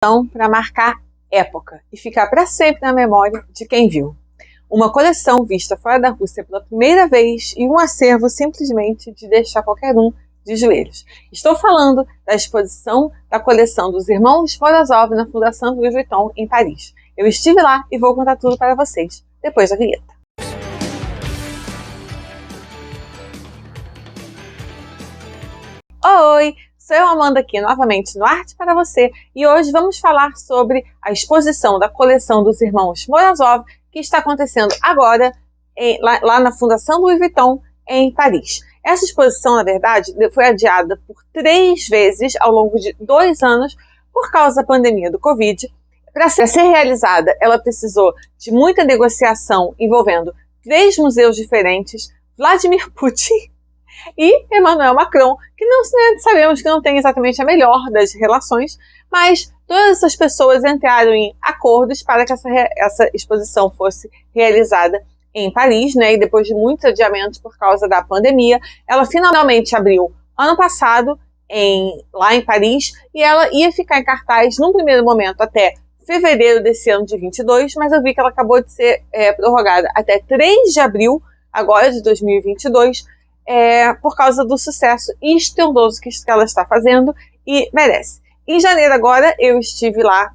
Então, para marcar época e ficar para sempre na memória de quem viu. Uma coleção vista fora da Rússia pela primeira vez e um acervo simplesmente de deixar qualquer um de joelhos. Estou falando da exposição da coleção dos irmãos Morozov na Fundação Louis Vuitton, em Paris. Eu estive lá e vou contar tudo para vocês, depois da vinheta. Oi! Sou eu, Amanda, aqui novamente no Arte para Você, e hoje vamos falar sobre a exposição da coleção dos irmãos Morozov, que está acontecendo agora lá na Fundação Louis Vuitton, em Paris. Essa exposição, na verdade, foi adiada por 3 vezes ao longo de 2 anos por causa da pandemia do Covid. Para ser realizada, ela precisou de muita negociação envolvendo 3 museus diferentes, Vladimir Putin e Emmanuel Macron, que não sabemos que não tem exatamente a melhor das relações, mas todas essas pessoas entraram em acordos para que essa exposição fosse realizada em Paris, né? E depois de muitos adiamentos por causa da pandemia, ela finalmente abriu ano passado lá em Paris, e ela ia ficar em cartaz num primeiro momento até fevereiro desse ano de 22, mas eu vi que ela acabou de ser prorrogada até 3 de abril agora de 2022, por causa do sucesso estrondoso que ela está fazendo e merece. Em janeiro agora eu estive lá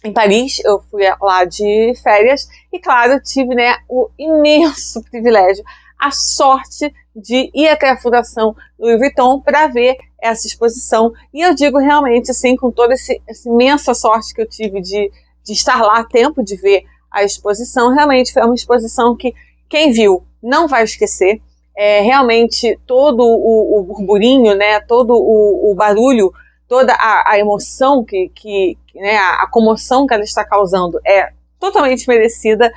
em Paris, eu fui lá de férias e, claro, tive o imenso privilégio, a sorte de ir até a Fundação Louis Vuitton para ver essa exposição. E eu digo realmente, assim, com toda essa imensa sorte que eu tive de estar lá a tempo de ver a exposição, realmente foi uma exposição que quem viu não vai esquecer. Realmente todo o burburinho, né, todo o barulho, toda a emoção, a comoção que ela está causando é totalmente merecida.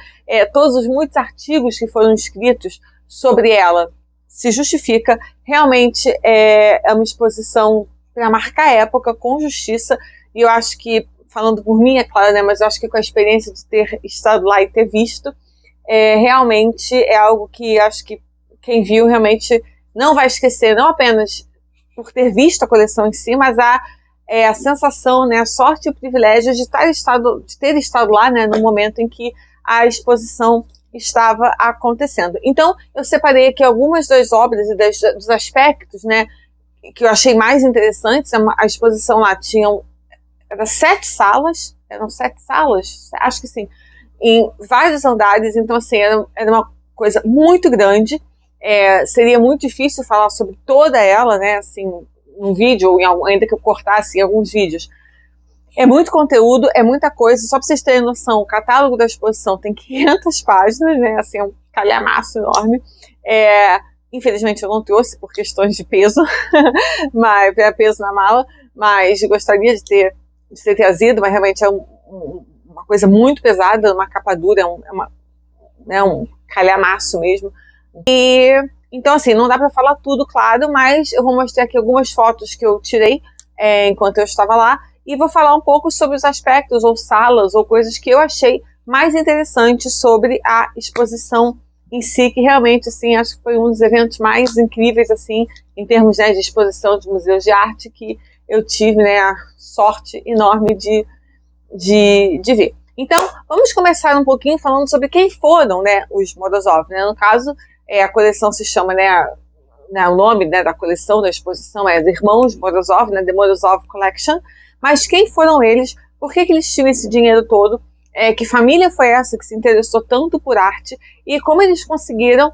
Todos os muitos artigos que foram escritos sobre ela se justifica. Realmente é uma exposição para marcar época com justiça, e eu acho que, falando por mim, é claro, né, mas eu acho que com a experiência de ter estado lá e ter visto, realmente é algo que acho que quem viu realmente não vai esquecer, não apenas por ter visto a coleção em si, mas a sensação, né, a sorte e o privilégio de ter estado lá, né, no momento em que a exposição estava acontecendo. Então, eu separei aqui algumas das obras e dos aspectos, né, que eu achei mais interessantes. A exposição lá eram 7 salas, acho que sim, em vários andares. Então, assim, era uma coisa muito grande. Seria muito difícil falar sobre toda ela, né, assim, num vídeo, ou ainda que eu cortasse em alguns vídeos. É muito conteúdo, é muita coisa. Só para vocês terem noção, o catálogo da exposição tem 500 páginas, né, assim, é um calhamaço enorme. Infelizmente eu não trouxe por questões de peso, mas peso na mala, mas gostaria de ter trazido, mas realmente é uma coisa muito pesada, uma capa dura, um calhamaço mesmo. Então, assim, não dá para falar tudo, claro, mas eu vou mostrar aqui algumas fotos que eu tirei enquanto eu estava lá, e vou falar um pouco sobre os aspectos, ou salas, ou coisas que eu achei mais interessantes sobre a exposição em si, que realmente, assim, acho que foi um dos eventos mais incríveis, assim, em termos, né, de exposição de museus de arte, que eu tive, né, a sorte enorme de ver. Então, vamos começar um pouquinho falando sobre quem foram, né, os Morozov, né? No caso, a coleção se chama, o nome, né, da coleção, da exposição é Os Irmãos Morozov, né, The Morozov Collection. Mas quem foram eles? Por que eles tinham esse dinheiro todo? Que família foi essa que se interessou tanto por arte? E como eles conseguiram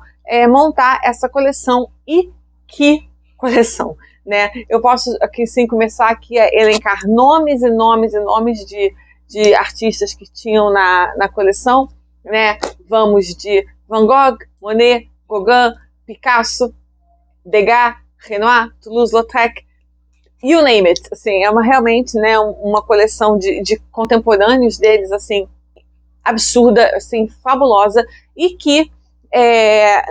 montar essa coleção? E que coleção, né? Eu posso aqui sim começar aqui a elencar nomes e nomes e nomes de artistas que tinham na coleção, né? Vamos de Van Gogh, Monet, Gauguin, Picasso, Degas, Renoir, Toulouse-Lautrec, you name it. Assim, é realmente, né, uma coleção de contemporâneos deles, assim, absurda, assim, fabulosa, e que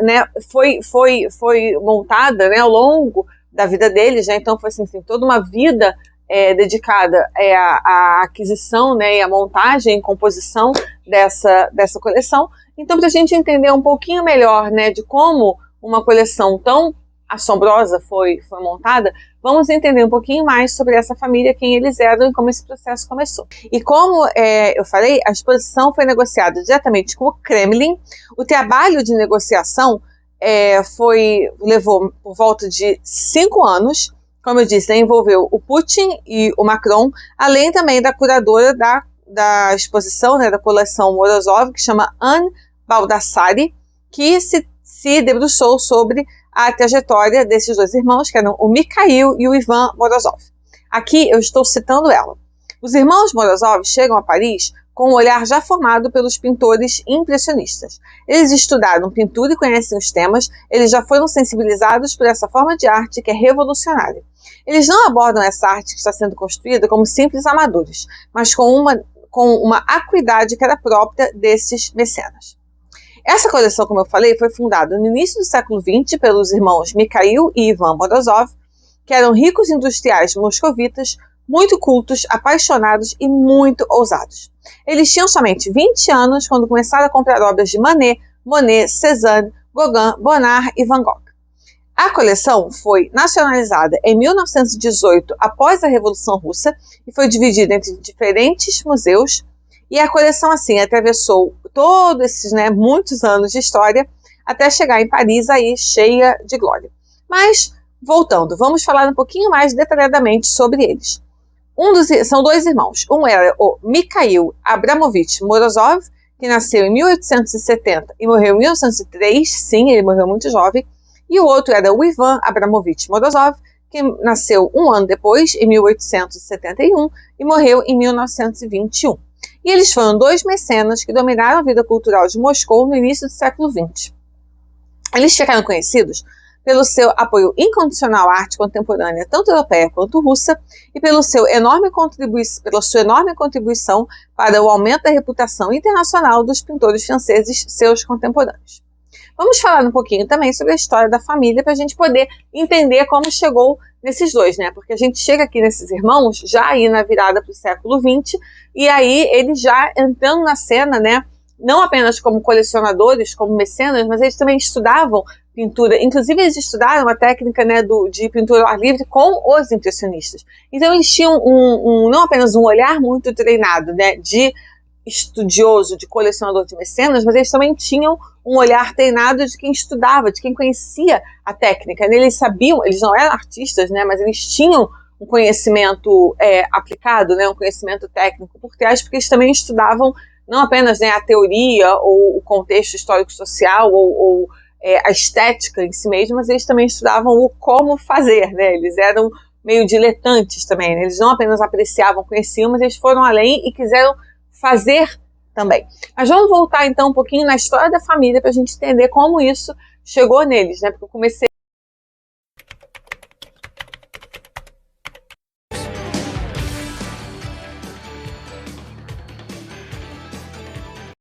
né, foi montada, né, ao longo da vida deles, né? Então foi assim, toda uma vida dedicada à aquisição, né, e à montagem e composição dessa coleção. Então, para a gente entender um pouquinho melhor, né, de como uma coleção tão assombrosa foi montada, vamos entender um pouquinho mais sobre essa família, quem eles eram e como esse processo começou. E como eu falei, a exposição foi negociada diretamente com o Kremlin. O trabalho de negociação levou por volta de 5 anos, como eu disse, né, envolveu o Putin e o Macron, além também da curadora da exposição, né, da coleção Morozov, que chama Anne Baldassari, que se debruçou sobre a trajetória desses dois irmãos, que eram o Mikhail e o Ivan Morozov. Aqui eu estou citando ela. Os irmãos Morozov chegam a Paris com um olhar já formado pelos pintores impressionistas. Eles estudaram pintura e conhecem os temas, eles já foram sensibilizados por essa forma de arte que é revolucionária. Eles não abordam essa arte que está sendo construída como simples amadores, mas com uma acuidade que era própria desses mecenas. Essa coleção, como eu falei, foi fundada no início do século XX pelos irmãos Mikhail e Ivan Morozov, que eram ricos industriais moscovitas, muito cultos, apaixonados e muito ousados. Eles tinham somente 20 anos quando começaram a comprar obras de Manet, Monet, Cézanne, Gauguin, Bonnard e Van Gogh. A coleção foi nacionalizada em 1918, após a Revolução Russa, e foi dividida entre diferentes museus. E a coleção, assim, atravessou todos esses, muitos anos de história, até chegar em Paris aí cheia de glória. Mas, voltando, vamos falar um pouquinho mais detalhadamente sobre eles. São dois irmãos. Um era o Mikhail Abramovich Morozov, que nasceu em 1870 e morreu em 1903. Sim, ele morreu muito jovem. E o outro era o Ivan Abramovich Morozov, que nasceu um ano depois, em 1871, e morreu em 1921. E eles foram dois mecenas que dominaram a vida cultural de Moscou no início do século XX. Eles ficaram conhecidos pelo seu apoio incondicional à arte contemporânea, tanto europeia quanto russa, e pela sua enorme contribuição para o aumento da reputação internacional dos pintores franceses, seus contemporâneos. Vamos falar um pouquinho também sobre a história da família para a gente poder entender como chegou nesses dois, Porque a gente chega aqui nesses irmãos já aí na virada para o século XX, e aí eles já entrando na cena, não apenas como colecionadores, como mecenas, mas eles também estudavam pintura. Inclusive eles estudaram a técnica de pintura ao ar livre com os impressionistas. Então eles tinham não apenas um olhar muito treinado, de estudioso, de colecionador de mecenas, mas eles também tinham um olhar treinado de quem estudava, de quem conhecia a técnica. Eles sabiam, eles não eram artistas, mas eles tinham um conhecimento aplicado, um conhecimento técnico por trás, porque eles também estudavam não apenas a teoria ou o contexto histórico-social ou a estética em si mesmo, mas eles também estudavam o como fazer, Eles eram meio diletantes também, Eles não apenas apreciavam, conheciam, mas eles foram além e quiseram fazer também. Mas vamos voltar então um pouquinho na história da família para a gente entender como isso chegou neles, porque eu comecei